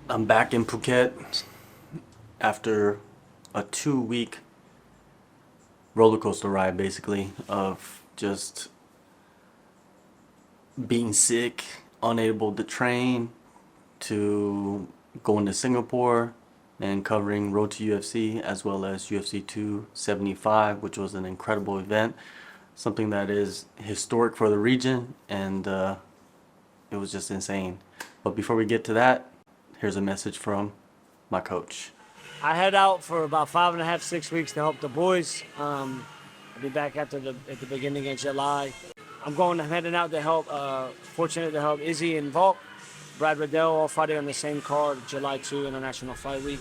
I'm back in Phuket after a 2 week roller coaster ride, basically, of just being sick, unable to train, to going to Singapore and covering Road to UFC as well as UFC 275, which was an incredible event, something that is historic for the region, and it was just insane. But before we get to that, here's a message from my coach. I head out for about 5.5, 6 weeks to help the boys. I'll be back at the beginning of July. I'm heading out to help. Fortunate to help Izzy and Volk, Brad Riddell, all fighting on the same card, July 2 International Fight Week.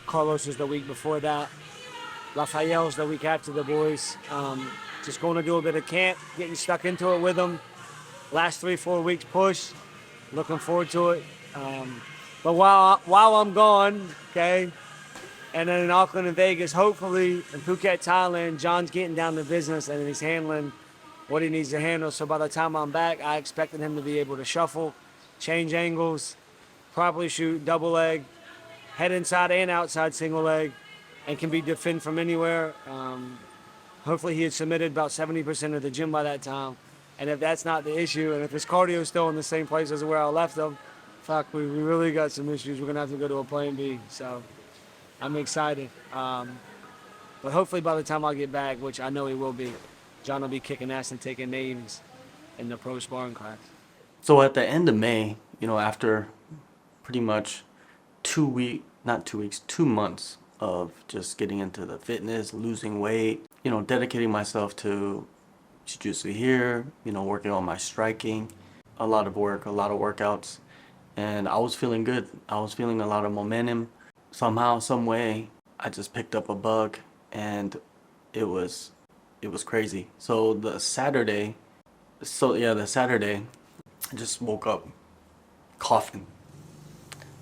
Carlos is the week before that. Rafael's the week after the boys. Just going to do a bit of camp, getting stuck into it with them. Last 3-4 weeks push. Looking forward to it. But while I'm gone, okay, and then in Auckland and Vegas, hopefully in Phuket, Thailand, John's getting down to business and he's handling what he needs to handle. So by the time I'm back, I expected him to be able to shuffle, change angles, properly shoot double leg, head inside and outside single leg, and can be defend from anywhere. Hopefully he had submitted about 70% of the gym by that time. And if that's not the issue, and if his cardio is still in the same place as where I left him, fuck, we really got some issues. We're going to have to go to a plan B. So I'm excited. But hopefully by the time I get back, which I know he will be, John will be kicking ass and taking names in the pro sparring class. So at the end of May, after pretty much not 2 weeks, 2 months of just getting into the fitness, losing weight, dedicating myself to jiu-jitsu here, working on my striking, a lot of work, a lot of workouts, and I was feeling good. I was feeling a lot of momentum. Somehow, some way, I just picked up a bug, and it was crazy. So the Saturday, I just woke up coughing.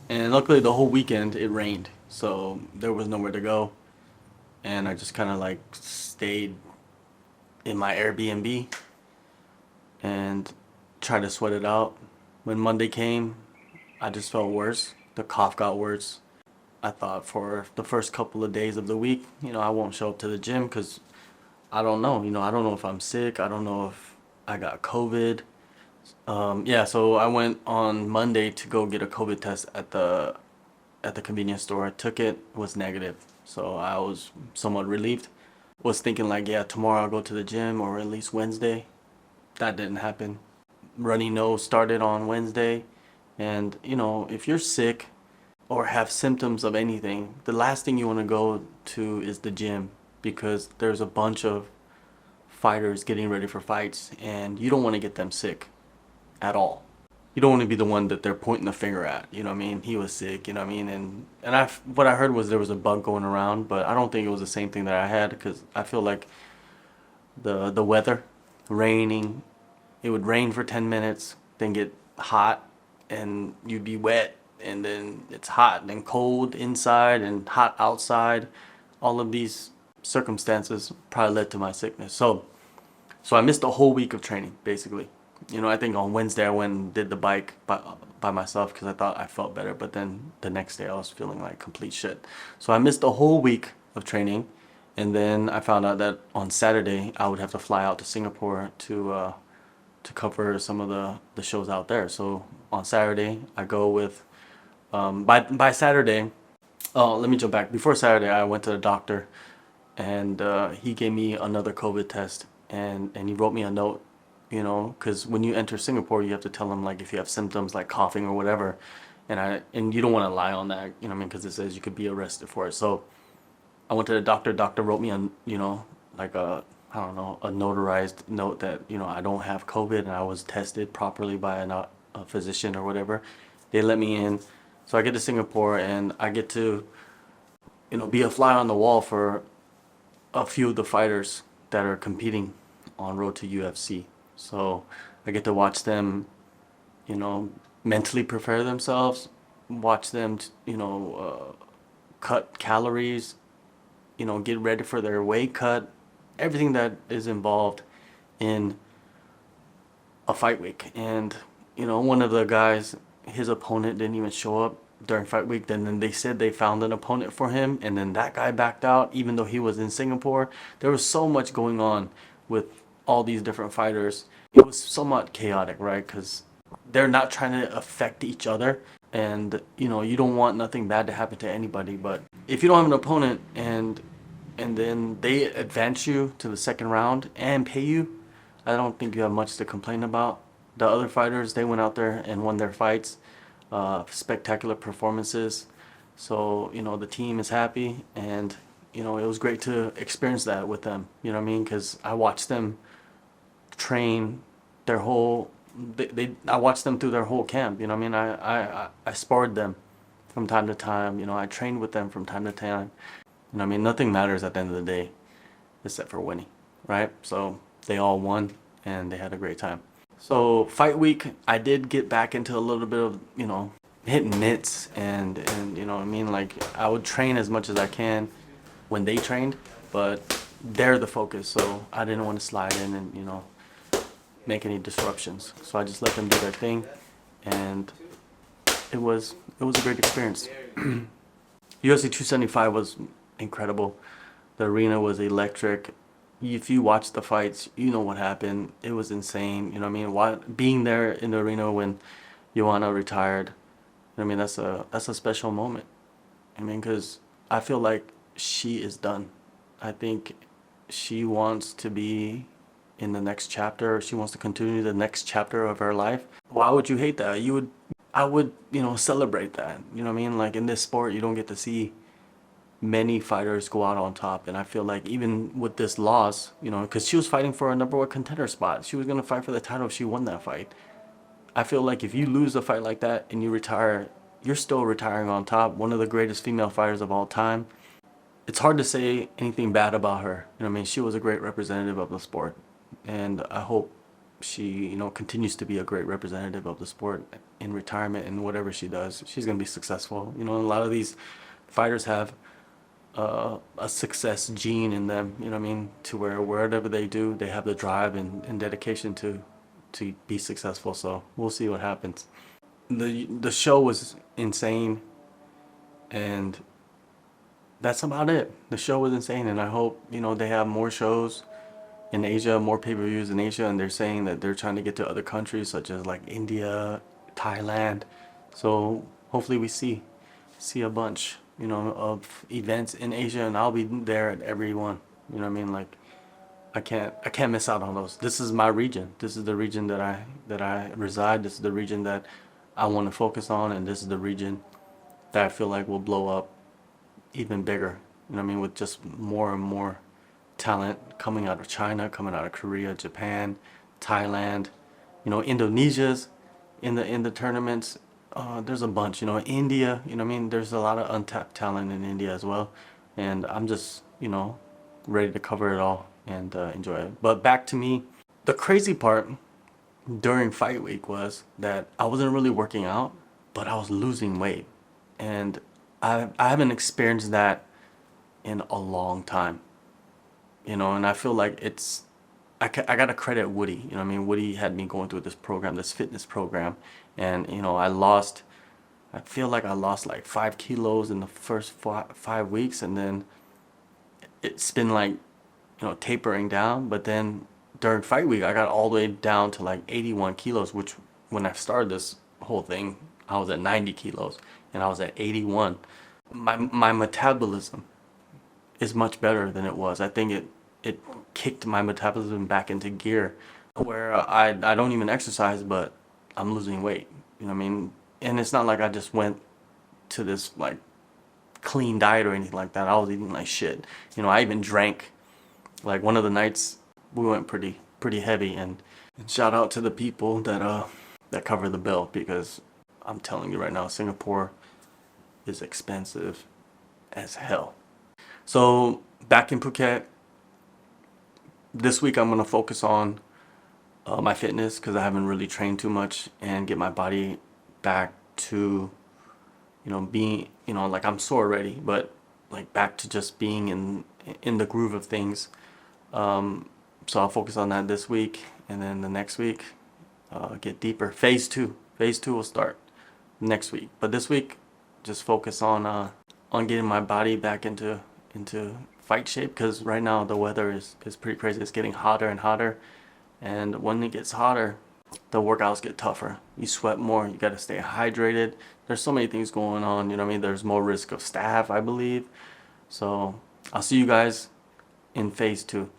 And luckily the whole weekend it rained, so there was nowhere to go. And I just kind of like stayed in my Airbnb and tried to sweat it out. When Monday came, I just felt worse. The cough got worse. I thought for the first couple of days of the week, I won't show up to the gym because I don't know. I don't know if I'm sick. I don't know if I got COVID. Yeah, so I went on Monday to go get a COVID test at the convenience store. I took it, was negative. So I was somewhat relieved. Was thinking like, yeah, tomorrow I'll go to the gym or at least Wednesday. That didn't happen. Runny nose started on Wednesday. And, if you're sick or have symptoms of anything, the last thing you want to go to is the gym because there's a bunch of fighters getting ready for fights and you don't want to get them sick at all. You don't want to be the one that they're pointing the finger at. You know what I mean? He was sick. You know what I mean? And what I heard was there was a bug going around, but I don't think it was the same thing that I had because I feel like the weather, raining, it would rain for 10 minutes, then get hot, and you'd be wet, and then it's hot, then cold inside and hot outside. All of these circumstances probably led to my sickness. So I missed a whole week of training, basically. I think on Wednesday I went and did the bike by myself because I thought I felt better, but then the next day I was feeling like complete shit. So I missed a whole week of training, and then I found out that on Saturday I would have to fly out to Singapore to cover some of the shows out there. So on Saturday I go with by Saturday. Oh, let me jump back. Before Saturday, I went to the doctor, and he gave me another COVID test, and he wrote me a note, because when you enter Singapore, you have to tell them like if you have symptoms like coughing or whatever, and you don't want to lie on that, what I mean, because it says you could be arrested for it. So I went to the doctor. Doctor wrote me a, like a, I don't know, a notarized note that I don't have COVID and I was tested properly by a physician or whatever. They let me in. So I get to Singapore and I get to, be a fly on the wall for a few of the fighters that are competing on Road to UFC. So I get to watch them, mentally prepare themselves, watch them, cut calories, get ready for their weight cut, everything that is involved in a fight week. And, one of the guys, his opponent didn't even show up during fight week. Then they said they found an opponent for him, and then that guy backed out, even though he was in Singapore. There was so much going on with all these different fighters. It was somewhat chaotic, right? Because they're not trying to affect each other, and you don't want nothing bad to happen to anybody. But if you don't have an opponent and then they advance you to the second round and pay you, I don't think you have much to complain about. The other fighters, they went out there and won their fights, spectacular performances. So, the team is happy, and, it was great to experience that with them, you know what I mean? Because I watched them train their whole, I watched them through their whole camp, you know what I mean? I sparred them from time to time, I trained with them from time to time. You know what I mean? Nothing matters at the end of the day except for winning, right? So they all won and they had a great time. So fight week, I did get back into a little bit of, hitting mitts and you know what I mean? Like I would train as much as I can when they trained, but they're the focus. So I didn't want to slide in and, make any disruptions. So I just let them do their thing, and it was a great experience. UFC 275 was incredible. The arena was electric. If you watch the fights, you know what happened. It was insane. You know what I mean? Being there in the arena when Joanna retired, I mean, that's a special moment. I mean, because I feel like she is done. I think she wants to be in the next chapter. She wants to continue the next chapter of her life. Why would you hate that? I would, celebrate that. You know what I mean? Like in this sport, you don't get to see many fighters go out on top, and I feel like even with this loss, because she was fighting for a number one contender spot. She was gonna fight for the title if she won that fight. I feel like if you lose a fight like that and you retire, you're still retiring on top. One of the greatest female fighters of all time. It's hard to say anything bad about her. You know what I mean? She was a great representative of the sport, and I hope she, continues to be a great representative of the sport in retirement, and whatever she does, she's gonna be successful. A lot of these fighters have a success gene in them, you know what I mean, to where wherever they do, they have the drive and dedication to be successful. So we'll see what happens. The show was insane, and that's about it. The show was insane, and I hope they have more shows in Asia, more pay-per-views in Asia, and they're saying that they're trying to get to other countries such as like India, Thailand. So hopefully we see a bunch of events in Asia, and I'll be there at every one. You know what I mean? Like I can't miss out on those. This is my region. This is the region that I reside. This is the region that I want to focus on, and this is the region that I feel like will blow up even bigger. You know what I mean? With just more and more talent coming out of China, coming out of Korea, Japan, Thailand, Indonesia's in the tournaments. There's a bunch, India, you know what I mean? There's a lot of untapped talent in India as well. And I'm just, ready to cover it all and enjoy it. But back to me, the crazy part during fight week was that I wasn't really working out, but I was losing weight. And I haven't experienced that in a long time, and I feel like I gotta credit Woody. You know what I mean? Woody had me going through this program, this fitness program, and I feel like I lost like 5 kilos in the first 5 weeks, and then it's been like, tapering down. But then during fight week, I got all the way down to like 81 kilos, which when I started this whole thing, I was at 90 kilos, and I was at 81. My metabolism is much better than it was. I think it kicked my metabolism back into gear where I don't even exercise, but I'm losing weight. You know what I mean? And it's not like I just went to this like clean diet or anything like that. I was eating like shit. I even drank. Like one of the nights we went pretty heavy, and shout out to the people that cover the bill, because I'm telling you right now, Singapore is expensive as hell. So back in Phuket, this week I'm gonna focus on my fitness, because I haven't really trained too much, and get my body back to being like I'm sore already, but like back to just being in the groove of things. So I'll focus on that this week, and then the next week get deeper. Phase 2 will start next week, but this week just focus on getting my body back into fight shape, because right now the weather is pretty crazy. It's getting hotter and hotter, and when it gets hotter, the workouts get tougher. You sweat more. You got to stay hydrated. There's so many things going on. You know what I mean? There's more risk of staph, I believe. So I'll see you guys in phase 2.